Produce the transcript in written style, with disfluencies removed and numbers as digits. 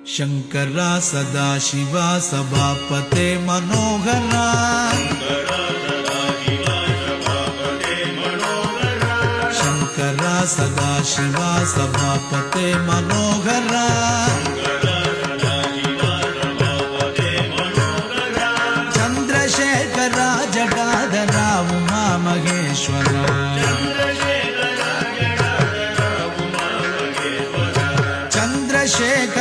Shankara Sadashiva ಸಭಾಪತೆ Manohar Shankara Sadashiva ಸಭಾಪತೆ Manohar Chandrashekhara Jatadhara Uma Maheshwara Chandrashekhara